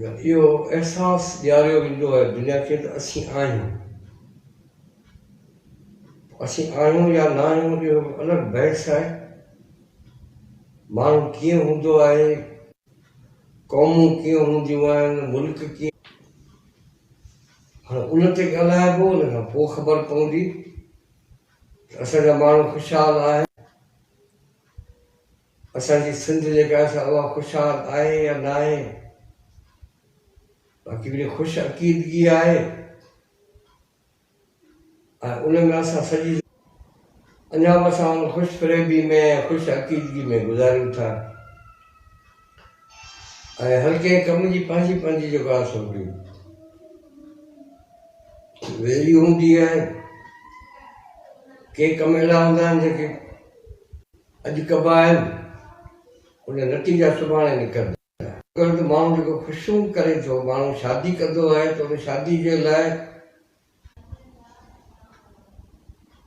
इहो अहसासु ॾियारियो वेंदो आहे दुनिया खे त असीं आहियूं या न आहियूं इहो अलॻि बहस आहे। माण्हू कीअं हूंदो आहे, क़ौमूं कीअं हूंदियूं आहिनि, मुल्क कीअं, हाणे उन ते ॻाल्हाइबो, उन खां पोइ ख़बर पवंदी त असांजा माण्हू ख़ुशहाल आहे, असांजी सिंध जेका आहे उहा ख़ुशहाल आहे या न आहे। बाक़ी वरी ख़ुशि अक़ीदगी आहे ऐं उन में असां सॼी अञा बि असां ख़ुशि फ़रेबी में ख़ुशि अक़ीदगी में गुज़ारियूं था ऐं हर कंहिं कम जी पंहिंजी पंहिंजी जेको आहे सो वैल्यू हूंदी आहे। के कम अहिड़ा हूंदा आहिनि जेके अॼु कबा आहिनि, उन नतीजा सुभाणे निकिरंदा। अगरि त माण्हू जेको ख़ुशियूं करे थो, माण्हू शादी कंदो आहे त उन शादी जे लाइ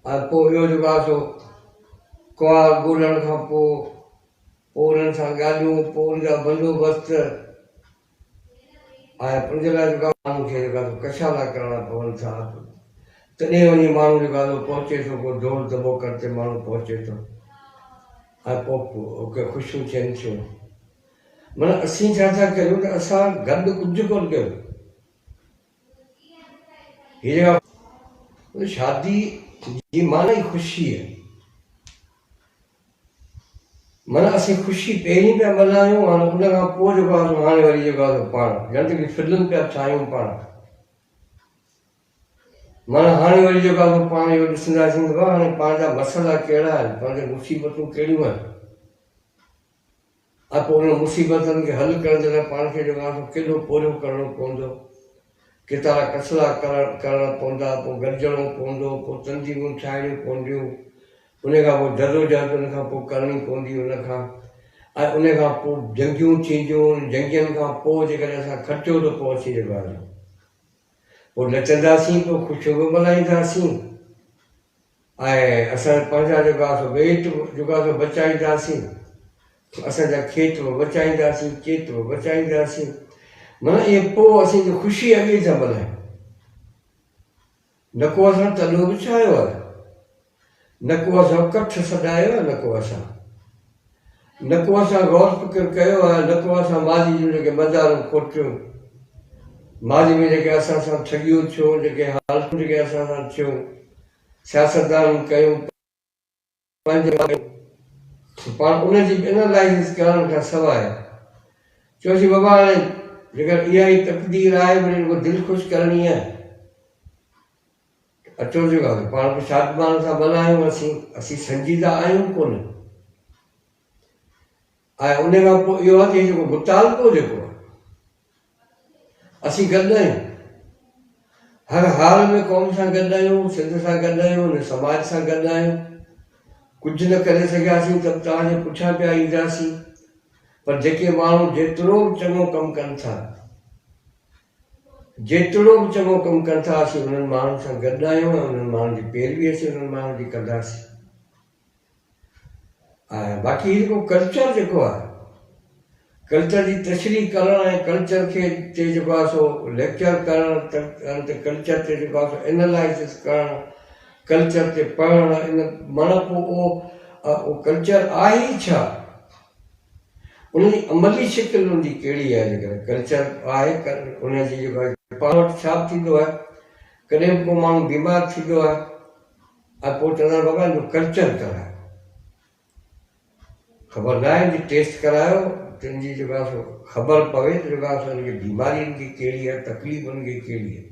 ऐं पोइ इहो जेको आहे सो कुंवार ॻोल्हण खां पोइ उन्हनि सां ॻाल्हियूं, पोइ उनजा बंदोबस्त ऐं उनजे लाइ जेका माण्हू खे जेका कशाला करणा पवनि था, तॾहिं वञी माण्हू जेको आहे पहुचे थो, को दौड़ दॿोकर ते माण्हू पहुचे थो ऐं पोइ ख़ुशियूं थियनि थियूं। माना असीं छा था कयूं त असां गॾु कुझु कोन कयूं। हीअ जेका शादी जी माना ई ख़ुशी आहे, माना असीं ख़ुशी पहिरीं पिया मल्हायूं, हाणे उन खां पोइ जेको आहे हाणे वरी जेको आहे पाण ॼण की फिल्म पिया ठाहियूं पाण। माना हाणे वरी जेको आहे पाण इहो ॾिसंदासीं हाणे पंहिंजा मसइला कहिड़ा आहिनि, पंहिंजे मुसीबतूं कहिड़ियूं आहिनि ऐं पोइ उन मुसीबतनि खे हल करण जे लाइ पाण खे जेको आहे केॾो पोरियो करिणो पवंदो, केतिरा कसला करणा पवंदा, पोइ गॾिजणो पवंदो, पोइ तंज़ीमूं ठाहिणियूं पवंदियूं, उन खां पोइ जदोजहद उन खां पोइ करणी पवंदी उन खां, ऐं उन खां पोइ जंगियूं थींदियूं, जंगियुनि खां पोइ जेकॾहिं असां खटियो त पोइ अची जेको आहे पोइ नचंदासीं, पोइ ख़ुशियूं बि मल्हाईंदासीं ऐं असां पंहिंजा जेको आहे वेट जेको आहे बचाईंदासीं, असांजा खेत बि बचाईंदासीं, चेत बि बचाईंदासीं। माना इहे पोइ असीं ख़ुशी अॻे था मल्हायूं, न को असां तलो विछायो आहे, न को असां कठ सॾायो आहे, न को असां गौर फ़िक्र कयो आहे, न को असां माज़ी जूं जेके मज़ारूं खोटियूं, माज़ी में जेके असां सां ठगियूं थियूं, जेके हालतूं जेके असां सां थियूं, सियासतदानूं कयूं, पंहिंजे पाण उनजी एनालाइसिस करण खां सवाइ चयोसीं बाबा हाणे जेकर इहा ई तक़दीर आहे, वरी दिलि ख़ुशि करणी आहे, अचो जेको आहे पाण बि शादमान सां मल्हायूं। असीं संजीदा आहियूं कोन ऐं उन खां पोइ इहो आहे कि जेको मुतालबो जेको आहे असीं गॾु आहियूं, हर हाल में क़ौम सां गॾु आहियूं, सिंध सां गॾु आहियूं, उन समाज सां गॾु आहियूं। कुझु न करे सघियासीं त तव्हांजे पुठियां पिया ईंदासीं, पर जेके माण्हू जेतिरो बि चङो कमु कनि था, असीं उन्हनि माण्हुनि सां गॾु आहियूं ऐं उन्हनि माण्हुनि जी पैरवी असीं उन्हनि माण्हुनि जी कंदासीं। ऐं बाक़ी जेको कल्चर जेको आहे, कल्चर जी तशरीह करणु ऐं कल्चर खे जेको आहे सो लेक्चर करणु, कल्चर ते जेको आहे सो एनालाइसिस करणु, कल्चर ते पढ़णु, इन माना पोइ उहो कल्चर आहे ई छा, उनजी अमली शिकिल उनजी कहिड़ी आहे। जेकर कल्चर आहे उनजी जेको आहे पाण वटि छा थींदो आहे, कॾहिं बि को माण्हू बीमार थींदो आहे ऐं पोइ चवंदा आहिनि बाबा इहो कल्चर करायो, ख़बर न आहे टेस्ट करायो, तुंहिंजी जेको आहे सो ख़बर पवे त जेको आहे सो हुनखे बीमारियुनि खे कहिड़ी आहे, तकलीफ़ुनि खे कहिड़ी आहे।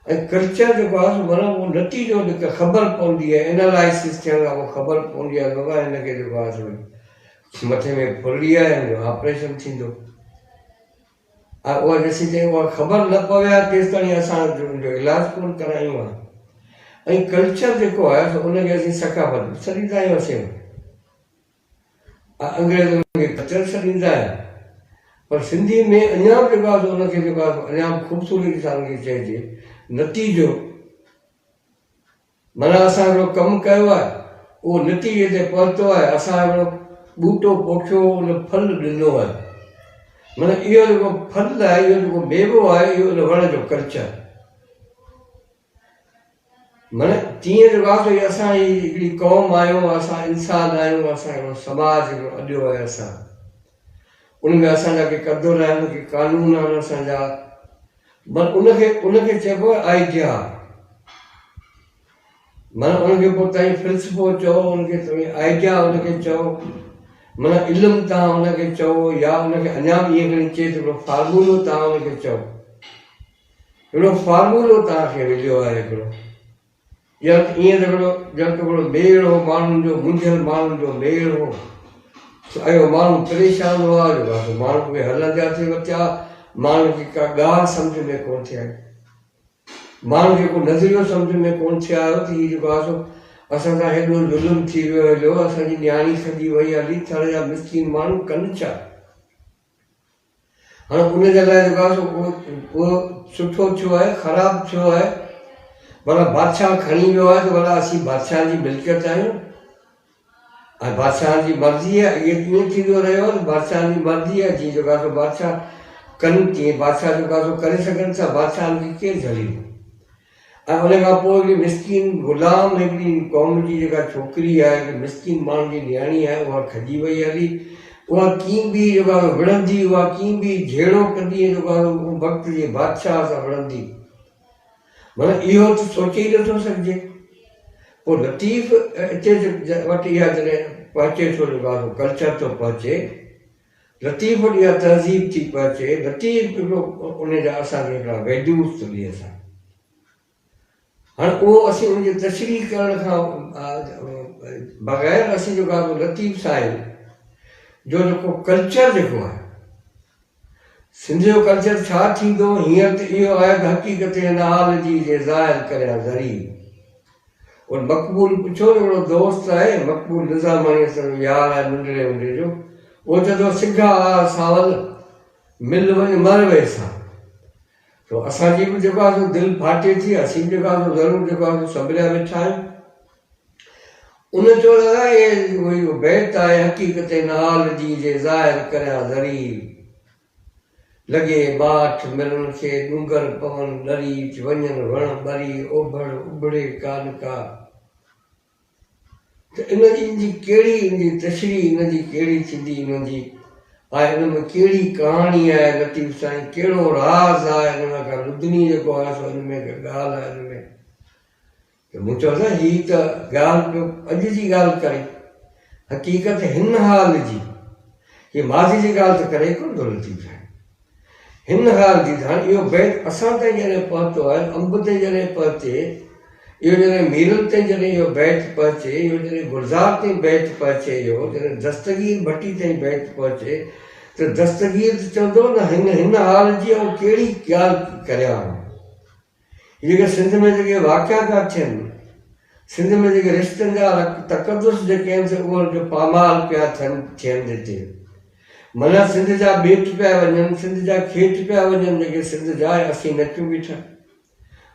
ऐं कल्चर जेको आहे सो माना उहो नतीजो जेको ख़बर पवंदी आहे, एनालाइसिस थियण खां पोइ ख़बर पवंदी आहे बाबा हिनखे जेको आहे सो मथे में फुरड़ी आहे, हिनजो ऑपरेशन थींदो। ऐं उहा जेसीं ताईं उहा ख़बर न पवे आहे तेसि ताईं असां हुनजो इलाजु कोन करायूं आहे। ऐं कल्चर जेको आहे सो उनखे असीं सकाफ़त छॾींदा आहियूं, असीं अंग्रेज़नि खे कल्चर छॾींदा आहिनि, पर सिंधी में अञा बि जेको आहे उनखे जेको आहे अञा बि ख़ूबसूरती सां उनखे चइजे नतीजो। माना असां हिकिड़ो कमु कयो आहे, उहो नतीजे ते पहुतो आहे, असां हिकिड़ो ॿूटो पोखियो, उन फल ॾिनो आहे, माना इहो जेको फल आहे, इहो जेको मेवो आहे, इहो उन वण जो कल्चर। माना तीअं जेको आहे असां हिकिड़ी क़ौम आहियूं, असां इंसान आहियूं, असां हिकिड़ो समाज हिकिड़ो अॼु आहे असां, उनमें असांजा के क़दुर आहिनि, के कानून आहिनि असांजा, पर उनखे चइबो आहे आइडिया। माना उनखे पोइ तव्हां फ़िल्सफ़ो चओ, उनखे तव्हां आइडिया उनखे चओ, माना इल्मु तव्हां उनखे चओ, या उनखे अञा बि इएं खणी चए त हिकिड़ो फार्मूलो तव्हां उनखे चओ, हिकिड़ो फार्मूलो तव्हांखे मिलियो आहे हिकिड़ो, या ईअं त हिकिड़ो मेड़ हो माण्हुनि जो, मुंझियल माण्हुनि जो मेड़ हो, अहिड़ो माण्हू परेशान हुआ, माण्हू खे हलंदा थी वरिता, माण्हू खे का ॻाल्हि सम्झ में कोन थी आई, माण्हू खे को नज़रियो सम्झ में कोन थी आयो त हीअ जेको आहे असां सां हेॾो ज़ुल्म थी वियो हलियो, असांजी न्याणी सॼी वई हली, थड़ जा मिसकीन माण्हू कनि छा। हाणे उनजे लाइ जेको आहे उहो सुठो थियो आहे, ख़राबु थियो आहे, भला बादशाह खणी वियो आहे त भला असीं बादशाह जी मिल्कियत आहियूं, ऐं बादशाह जी मर्ज़ी आहे, इहो कीअं थींदो रहियो, बादशाह जी मर्ज़ी आहे, जीअं जेको आहे बादशाह कनि, तीअं बादशाह जेको आहे करे सघनि था, बादशाहनि खे केरु झलींदो। ऐं उन खां पोइ हिकिड़ी मिसकीन गुलाम हिकिड़ी क़ौम जी जेका छोकिरी आहे, हिकिड़ी मिसकीन माण्हू जी न्याणी आहे, उहा खजी वई हली, उहा कीअं बि जेको आहे विढ़ंदी, उहा कीअं बि झेड़ो कंदी, जेको आहे वक़्त जे बादशाह सां विढ़ंदी, माना इहो त सोचे ई नथो सघिजे। पोइ लतीफ़ हिते वटि इहा जॾहिं पहुचे थो, जेको आहे कल्चर थो पहुचे, लतीफ़ वटि इहा तहज़ीब थी पहुचे, लतीफ़ हिकिड़ो उनजा असांखे हिकिड़ा वैल्यूज़ थो ॾिए असां। हाणे उहो असीं उनजी तशरीह करण खां बग़ैर असीं जेको आहे लतीफ़ साहिब जो जेको कल्चर जेको आहे, सिंध जो कल्चर छा थींदो, हींअर त इहो आहे त हक़ीक़त हिन हाल जी जे ज़ाहिर करिया ज़री। और मक़बूल पुछो, हिकिड़ो दोस्त आहे मक़बूल निज़ामानी असांजो यार आहे नंढड़े हूंदे जो, उहो चए थो सिघा सावल मिल वञ मर वेसां, तो असांजी बि जेको आहे दिलि फाटे थी, असीं बि जेको आहे ज़रूरु जेको आहे संभलिया वेठा आहियूं। उन चयो दादा इहो बैत आहे, हक़ीक़त नाल जी जे ज़ाहिर करिया ज़री, लॻे बाट मिलण खे डूंगर पवन डरी, वञनि वण ॿरी ओभड़ उबड़े कान का। त इनजी कहिड़ी इनजी तशरीह, इनजी कहिड़ी थींदी, इनजी आहे, हिन में कहिड़ी कहाणी आहे लतीफ़ साईं, कहिड़ो राज़ आहे हिन में, का लुधनी जेको आहे सो हिन में ॻाल्हि आहे हिन में। त मूं चयो न हीअ त ॻाल्हि पियो अॼु जी ॻाल्हि करे, हक़ीक़त हिन हाल जी, हीअ माज़ी जी ॻाल्हि त करे कोन थो लतीफ़ साईं, हिन हाल जी। हाणे इहो बैत असां ताईं जॾहिं पहुतो आहे, अंब ते जॾहिं पहुचे, इहो जॾहिं मीरल ताईं जॾहिं इहो बैत पहुचे, इहो जॾहिं गुलज़ार ताईं बैत पहुचे, इहो जॾहिं दस्तगीर भट्टी ताईं बैत पहुचे, त दस्तगीर त चवंदो न हिन हाल जी ऐं कहिड़ी ॻाल्हि करिया। जेके सिंध में जेके वाक़िया था थियनि, सिंध में जेके रिश्तनि जा तक़दुस जेके आहिनि से उहे पामाल पिया थियनि हिते, माना सिंध जा ॿेट पिया वञनि, सिंध जा खेत पिया वञनि, जेके सिंध जा असीं नचूं बीठा,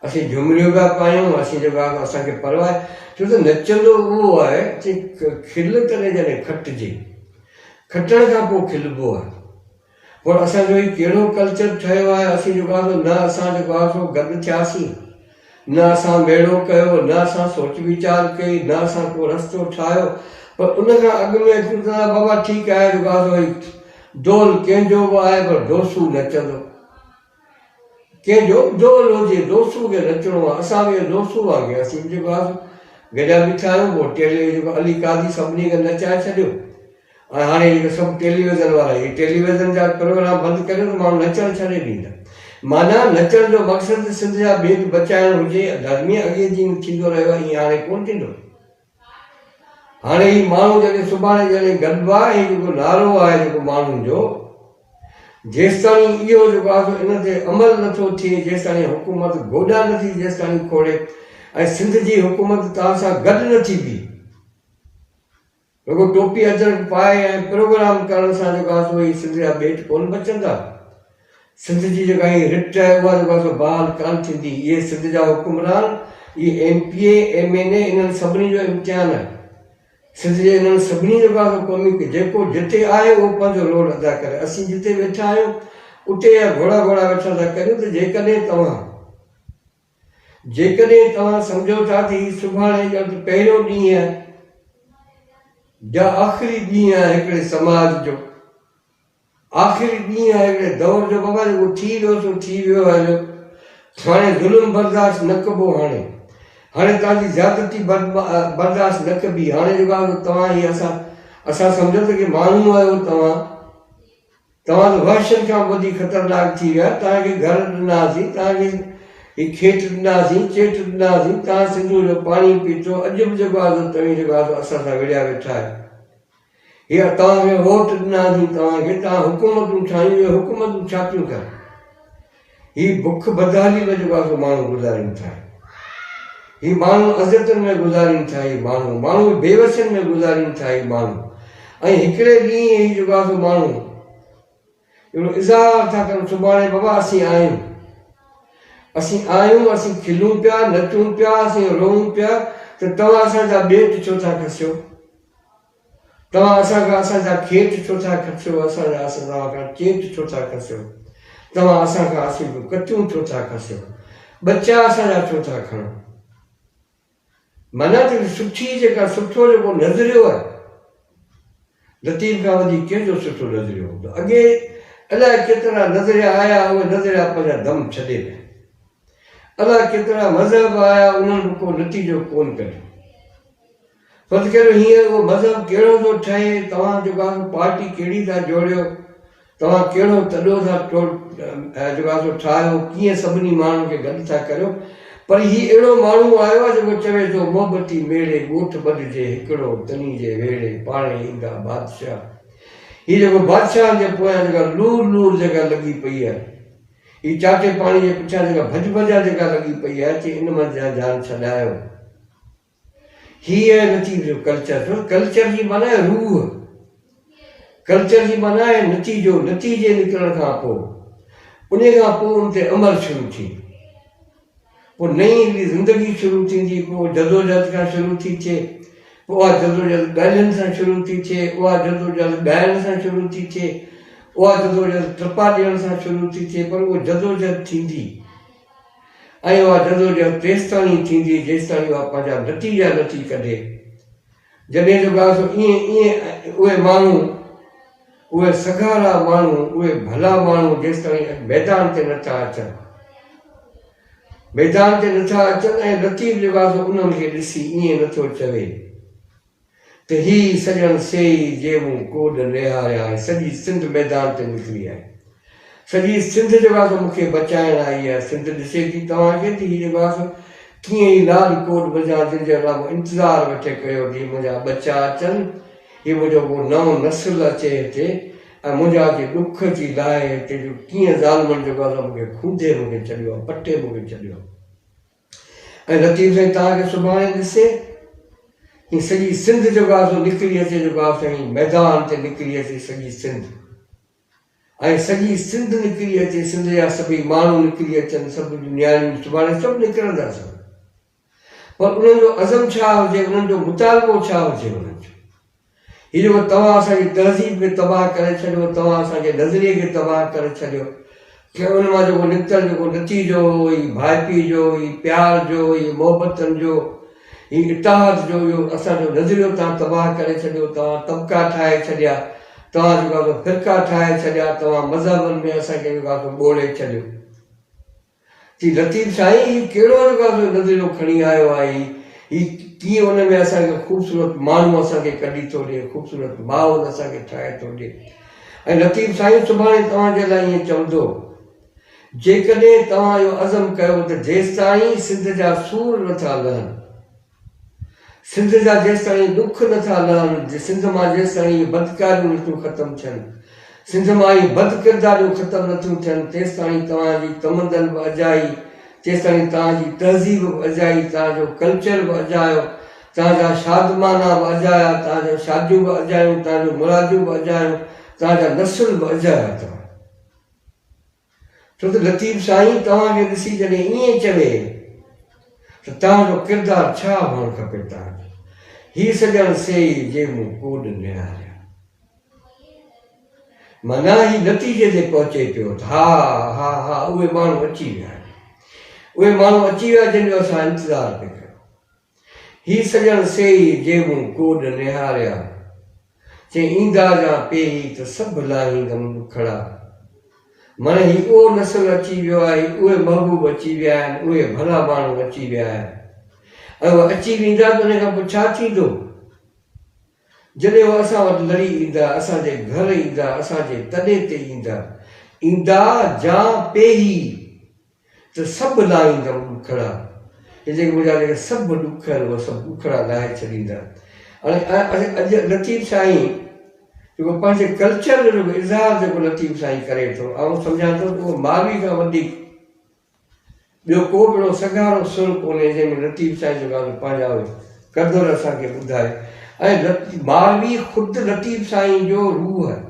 असीं झुमरियूं पिया पायूं, असीं जेको आहे असांखे परवाह, छो त नचंदो उहो आहे खिल करे जॾहिं खटिजे, खटण खां पोइ खिलबो आहे। पर असांजो ही कहिड़ो कल्चर ठहियो आहे, असीं जेको आहे न असां जेको आहे सो गॾु थियासीं, न असां मेड़ो कयो, न असां सोच वीचार कई, न असां को रस्तो ठाहियो, पर उन खां अॻु में अचूं त बाबा ठीकु आहे जेको आहे सो दोल कंहिंजो बि आहे, पर दोसूं नचंदो, कंहिंजो दोल हुजे, दोसूं खे नचिणो आहे, असां बि दोसूं वांगुरु असीं जेको आहे गॾिया बीठा आहियूं। पोइ टेली जेको अली कादी सभिनी खे नचाए छॾियो, ऐं हाणे जेके सभु टेलीविज़न वारा, इहे टेलीविज़न जा प्रोग्राम बंदि करियो त माण्हू नचणु छॾे ॾींदा। माना नचण जो मक़सदु सिंध जा ॿेट बचाइणु हुजे, धर्मी अॻे जीअं थींदो रहियो आहे ईअं हाणे कोन थींदो। हाणे ही माण्हू जॾहिं सुभाणे जॾहिं गॾिबा आहे, जेको नारो आहे जेको माण्हुनि जो, जेसि ताईं इहो जेको आहे इन ते अमल नथो थिए, जेसि ताईं हुकूमत गोॾा नथी जेसि ताईं खोड़े, ऐं सिंध जी हुकूमत तव्हां सां गॾु नथी बीहे, रुॻो टोपी अजरक पाए ऐं प्रोग्राम करण सां जेको आहे सो सिंध जा ॿेट कोन बचंदा। सिंध जी जेका हीअ रिट आहे उहा जेको आहे सो बहाल कान थींदी। इहे सिंध जा हुकुमरान, इहे MPA MNA, इन्हनि सभिनी जो इम्तिहान आहे सिंध जे इन्हनि सभिनी जॻह खां क़ौमी की जेको जिते आहे उहो पंहिंजो रोल अदा करे। असीं जिते वेठा आहियूं उते या घोड़ा घोड़ा वेठा था करियूं। त जेकॾहिं तव्हां सम्झो था त सुभाणे जो पहिरियों ॾींहुं आहे या आख़िरी ॾींहुं आहे हिकिड़े समाज जो, आख़िरी ॾींहुं आहे हिकिड़े दौर जो, बाबा जेको थी वियो सो थी वियो हलियो। हाणे ज़ुल्म बर्दाश्त न कबो। हाणे तव्हांजी ज़्यादती बर्दाश्त न कबी। हाणे जेको आहे तव्हां ही असां सम्झो त की माण्हू आहियो तव्हां त वहशनि खां वधीक ख़तरनाक थी विया। तव्हांखे घर ॾिनासीं, तव्हांखे ही खेत ॾिनासीं, चेट ॾिनासीं, तव्हां सिंधू जो पाणी पीतो। अॼु बि जेको आहे तव्हीं जेको आहे असां सां विढ़िया वेठा आहियो। हीअ तव्हांखे वोट ॾिनासीं, तव्हां हुकूमतूं ठाहियूं। इहे हुकूमतूं छा थियूं कनि? हीअ बुख बदहाली में जेको आहे माण्हू गुज़ारीनि था। हीअ माण्हू अज़तनि में गुज़ारीनि था। हीअ माण्हू बेवसियुनि में गुज़ारीनि था। हीअ माण्हू ऐं हिकिड़े ॾींहुं ही जेको आहे माण्हू अहिड़ो इज़हार था कनि सुभाणे बाबा असीं आहियूं, असीं खिलूं पिया, नचूं पिया, असीं रोऊं पिया। त तव्हां असांजा ॿेट छो था खसियो? तव्हां असांजा खेत छो था खसियो? तव्हां खां चेट छो था खसियो? तव्हां असां कतियूं छो था खसियो? बच्चा असांजा छो था खणो? माना त सुठो जेको नज़रियो आहे, लतीफ़ खां वधीक कंहिंजो सुठो नज़रियो हूंदो? अॻे अलाए केतिरा नज़रिया आया, उहे नज़रिया पंहिंजा दम छॾे पिया। अलाए केतिरा मज़हब आया, उन्हनि को नतीजो कोन कढियो। फ़र्ज़ु करियो हींअर उहो मज़हब कहिड़ो थो ठहे, तव्हां जेको आहे पार्टी कहिड़ी था जोड़ियो, तव्हां कहिड़ो तॾो था जेको आहे ठाहियो, कीअं सभिनी माण्हुनि खे गॾु था करियो। पर हीउ अहिड़ो माण्हू आयो आहे जेको चवे थो मोहबती मेड़े ॻोठ ॿधिजे हिकिड़ो तनी जे वेड़े पाणे ईंदा बादशाह। हीउ जेको बादशाह जे पोयां जेका लूर जेका लॻी पई आहे, हीउ चाटे पाणी जे पुठियां जेका भॼ जेका लॻी पई आहे, चई इन मां जान छॾायो। हीअ नथी जो कल्चर। कल्चर जी माना आहे रूह, कल्चर जी माना आहे नतीजे निकिरण खां पोइ, उन खां पोइ उन ते अमल शुरू थी, पोइ नई हिकिड़ी ज़िंदगी शुरू थींदी। पोइ जदोजहद खां शुरू थी थिए, पोइ उहा जदोजहद ॻाल्हियुनि सां शुरू थी थिए, उहा जदोजहद ॻाइण सां शुरू थी थिए, उहा जदोजहद ट्रपा ॾियण सां शुरू थी थिए। पर उहा जदोजहद थींदी ऐं उहा जदोजहद तेसिताईं थींदी जेसिताईं उहा पंहिंजा नतीजा नथी कढे। जॾहिं जेको आहे ईअं उहे माण्हू, उहे सगारा माण्हू, उहे भला माण्हू जेसिताईं मैदान ते नथा अचनि, ऐं लतीफ़ जेको आहे उन्हनि खे ॾिसी ईअं नथो चवे त ही सॼण सेई जे मूं कोड निहारिया। सॼी सिंध मैदान ते निकिरी आहे, सॼी सिंध जेको आहे मूंखे बचाइण आई आहे। सिंध ॾिसे थी तव्हांखे त हीउ जेको आहे कीअं ई लाल कोट बजा जंहिंजे लाइ इंतज़ारु वेठे कयो थी मुंहिंजा बचा अचनि, हीउ मुंहिंजो को नओं नस्ल अचे हिते ऐं मुंहिंजा जे ॾुख जी लाइ हिते जो कीअं ज़ालमनि जेको आहे मूंखे खूंदे मूंखे छॾियो आहे, पटे मूंखे छॾियो। ऐं लतीफ़ साईं तव्हांखे सुभाणे ॾिसे हीअ सॼी सिंध जेको आहे निकिरी अचे, जेको आहे साईं मैदान ते निकिरी अचे सॼी सिंध, ऐं सॼी सिंध निकिरी अचे, सिंध जा सभई माण्हू निकिरी अचनि, सभु न्याणियूं सुभाणे सभु निकिरंदासीं। पर उन्हनि जो अज़म छा हुजे, उन्हनि जो मुतालबो छा हुजे उन्हनि जो। हीअ जेको तव्हां असांजी तहज़ीब खे तबाह करे छॾियो, तव्हां असांजे नज़रिये खे तबाह करे छॾियो, की उन मां जेको निकितल जेको नतीजो ही भाइपी जो, ही प्यार जो, ही मोहबतनि जो, ही इतिहाद जो, इहो असांजो नज़रियो तव्हां तबाह करे छॾियो। तव्हां तबिका ठाहे छॾिया, तव्हां जेको आहे फ़िरका ठाहे छॾिया, तव्हां मज़हबनि में असांखे जेको आहे ॿोड़े छॾियो। की लतीफ़ साईं हीउ कहिड़ो जेको आहे नज़रियो खणी आयो आहे, हीउ कीअं उन में असांखे ख़ूबसूरत माण्हू असांखे कढी थो ॾिए, ख़ूबसूरत माहौल असांखे ठाहे थो ॾिए। ऐं लतीफ़ साईं सुभाणे तव्हांजे लाइ ईअं चवंदो, जेकॾहिं तव्हां इहो अज़म कयो त जेसिताईं सिंध जा सूर नथा लहनि, सिंध जा जेसिताईं ॾुख नथा लहनि, सिंध मां जेसिताईं बदकारियूं नथियूं ख़तमु थियनि, सिंध मां ई बदकिरदारियूं ख़तमु नथियूं थियनि, तेसिताईं तव्हांजी तमंदन बि अजाई, तेसिताईं तव्हांजी तहज़ीब बि अजाई, तव्हांजो कल्चर बि अजायो, तव्हांजा शादमाना बि अजाया, तव्हांजो शादियूं बि अजायूं, तव्हांजो मुरादियूं बि अजायूं, तव्हांजा नसुल बि अजाया अथव। छो त लतीफ़ साईं तव्हांखे ॾिसी जॾहिं ईअं चवे त तव्हांजो किरदारु छा हुअणु खपे तव्हांजो, ही सजण सेई जे मूं कोड निहारिया। माना ही नतीजे ते पहुचे पियो हा हा हा उहे माण्हू अची विया आहिनि, उहे माण्हू अची विया जिन जो असां इंतज़ारु पिया कयूं। ही सजण सेई जे मूं कोड निहारिया, चई ईंदा जा पेही त सभु लाहींदमि ॾुखड़ा। माना ही उहो नस्ल अची वियो आहे, उहे महबूब अची विया आहिनि, उहे भला माण्हू अची विया आहिनि। ऐं उहे अची वेंदा त उन खां पोइ छा थींदो? जॾहिं उहे असां वटि लड़ी ईंदा, असांजे घर ईंदा, असांजे तॾे ते ईंदा, ईंदा जा पेही त सभु लाहींदमि ॾुखड़ा। हे जेके मुंहिंजा जेके सभु ॾुख आहिनि उहे सभु ॾुखड़ा लाहे छॾींदा। हाणे अॼु लतीफ़ साईं जेको पंहिंजे कल्चर जो जेको इज़हार जेको लतीफ़ साईं करे थो, ऐं सम्झां थो उहो मालवी खां वधीक ॿियो को बि अहिड़ो सॻारो सुर कोन्हे जंहिंमें लतीफ़ साईं जेका पंहिंजा क़दुरु असांखे ॿुधाए। ऐं मालवी ख़ुदि लतीफ़ साईं जो रूह आहे।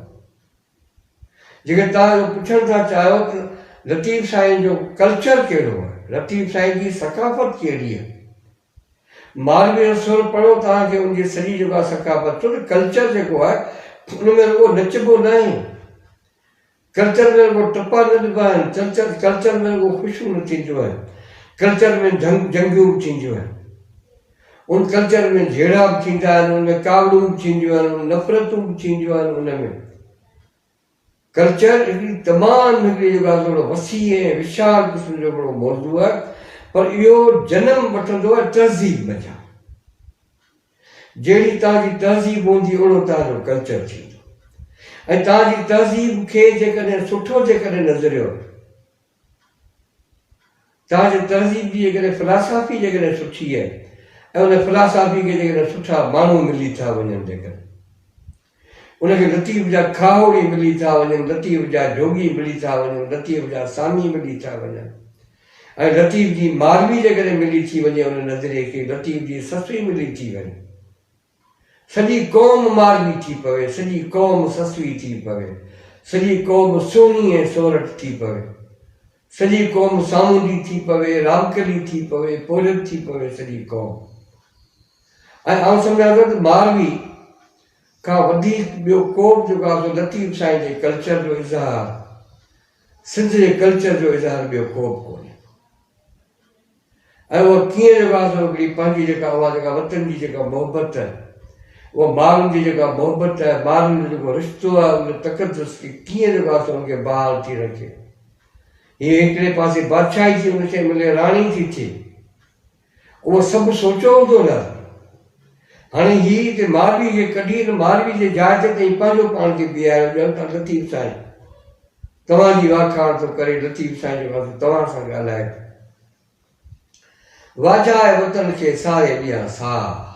जेके तव्हां पुछणु था चाहियो त लतीफ़ साईं जो कल्चर कहिड़ो आहे, लतीफ़ साईं जी सकाफ़त कहिड़ी आहे, मालवी जो सुर पढ़ो तव्हांखे उनजी सॼी जेका सकाफ़त, छो त कल्चर जेको आहे उनमें रुॻो नचबो न आहे, कल्चर में रुॻो टपा न ॾिबा आहिनि, कल्चर में रुॻो ख़ुशियूं न थींदियूं आहिनि, कल्चर में जंगियूं बि थींदियूं आहिनि, उन कल्चर में झेड़ा बि थींदा आहिनि, उनमें कावड़ूं बि थींदियूं आहिनि, नफ़रतूं बि थींदियूं आहिनि। उनमें कल्चर हिकिड़ी तमामु हिकिड़ी जेका थोरो वसी ऐं विशाल क़िस्म जो हिकिड़ो मौज़ू आहे, पर इहो जनम वठंदो आहे तहज़ीब जा। जहिड़ी तव्हांजी तहज़ीब हूंदी ओड़ो तव्हांजो कल्चर थींदो। ऐं तव्हांजी तहज़ीब खे जेकॾहिं सुठो जेकॾहिं नज़रियो, तव्हांजे तहज़ीब जी जेकॾहिं फिलासफ़ी जेकॾहिं सुठी आहे ऐं उन फिलासफ़ी खे जेकॾहिं सुठा माण्हू मिली था वञनि, जेकॾहिं उनखे लतीफ़ जा खाहोड़ी मिली था वञनि, लतीफ़ जा जोगी मिली था वञनि, लतीफ़ जा सामी मिली था वञनि, ऐं लतीफ़ जी मालवी जेकॾहिं मिली थी वञे उन नज़रिए खे, लतीफ़ जी ससुई मिली थी वञे, सॼी क़ौम मालवी थी पवे, सॼी क़ौम ससुई थी पवे, सॼी क़ौम सोनी ऐं सोरठ थी पवे, सॼी क़ौम सामूंडी थी पवे, रामकली थी पवे, पोलक थी पवे, सॼी क़ौम। ऐं आउं सम्झां थो त मालवी खां वधीक ॿियो को बि जेको आहे लतीफ़ साईं जे कल्चर जो इज़हार, सिंध जे कल्चर जो इज़हार ॿियो को बि कोन्हे। ऐं उहा कीअं जेको आहे हिकिड़ी पंहिंजी जेका उहा जेका वतन जी जेका मोहबत आहे, उहा माण्हुनि जी जेका मोहबत आहे, माण्हुनि जो जेको रिश्तो आहे, उन तक़दुस खे कीअं जेको आहे उनखे बहाल थी रखे। हीअ हिकिड़े पासे बादशाही थी उनखे मिले, राणी थी थिए, उहो सभु सोचियो हूंदो न। हाणे हीअ हिते मालवी खे कढी मालवी जे जाइ ते ताईं पंहिंजो पाण खे बीहारियो, ॼण त लतीफ़ साईं तव्हांजी वाखाण थो करे, लतीफ़ साईं जेको आहे तव्हां सां ॻाल्हाए, वाजा वतन खे सारे ॾींहं साह।